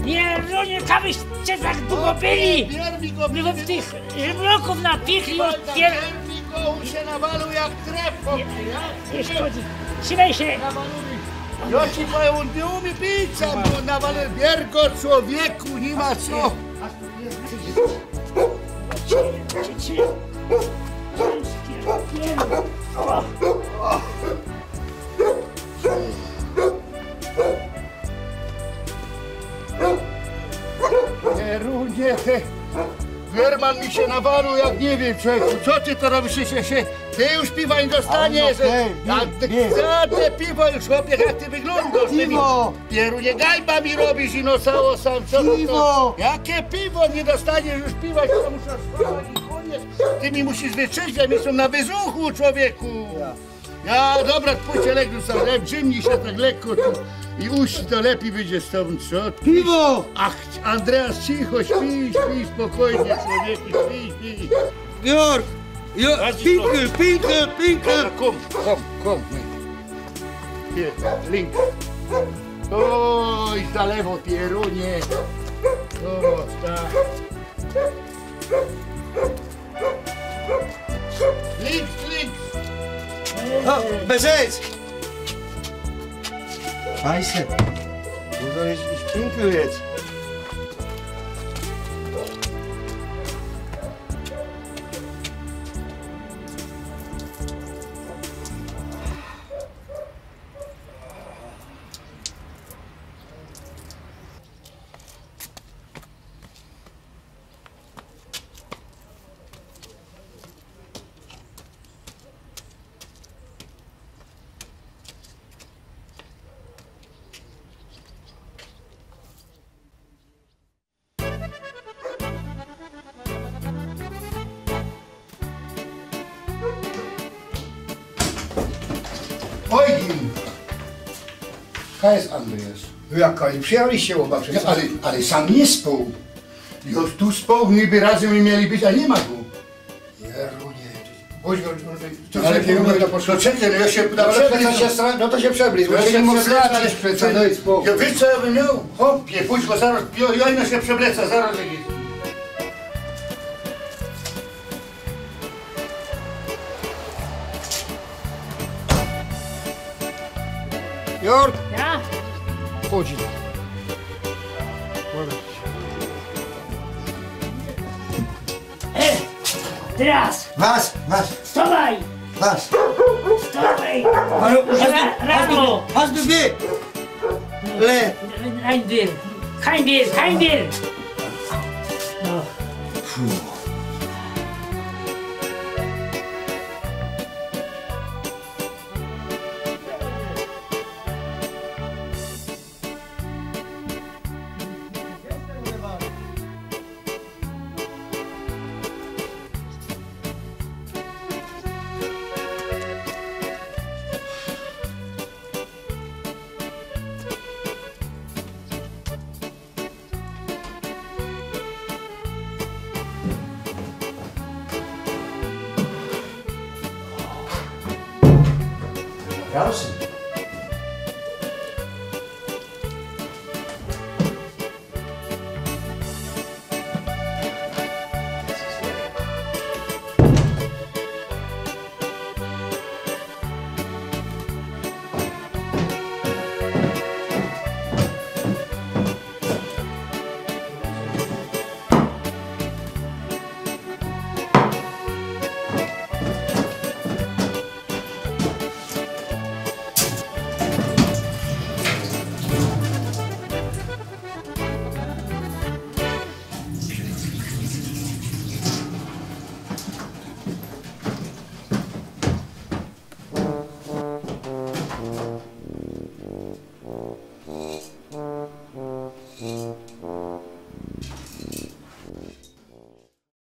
Pierunie, kabyście tak długo byli! My w tych bloków napichli od pier... On się nawalił jak trefo. Trzymaj się! Ja ci powiem, on nie umie pić sam, bo nawalił biergo człowieku, nie ma co. Pierunie, German mi się nawalił jak nie wiem człowieku. Co ty to robisz? Ty już piwa nie dostaniesz. Żadne piwo już chłopie, jak ty wyglądasz. Piwo! Pierunie, gajba mi robisz i nosało sam. Co Piwo! Jakie piwo? Nie dostaniesz już piwa, to muszę schować i koniec. Ty mi musisz wytrzeźwiać, my są na wyzuchu człowieku. Ja, dobra, pójdźcie legł sobie, drzymnij się tak lekko tu i uści, to lepiej wyjdzie z tobą, co? Piwo! Ach, Andreas, cicho, śpi, spokojnie, człowieku, śpi. Georg! Pinkel! Kom. Hier, links. Oj, za lewo, pierunie. O, tak. Links. O, bezeď! Scheiße. Wo soll ich pinkeln jetzt? Eugen! Hej, Andreas. Jaka, przyjechaliście oba przecież. Ale sam nie spał. Już tu spał, niby razem nie mieli być, a nie ma go. Jerunie. Chodź go, Ale kierunek to poszło. To czekaj, no ja się no to się przebliż, bo Ja się się nie nie stracić przecież, daj spokój. Ja wiesz co ja bym miał? Hopie, pójdź go zaraz, jajno się przebleca, zaraz będzie. Jörg, Ja? chodź. Teraz! Was? Wstawaj! Was? Wstawaj! Rano! Hast du weh? Le. Kein Bier! No. Draußen.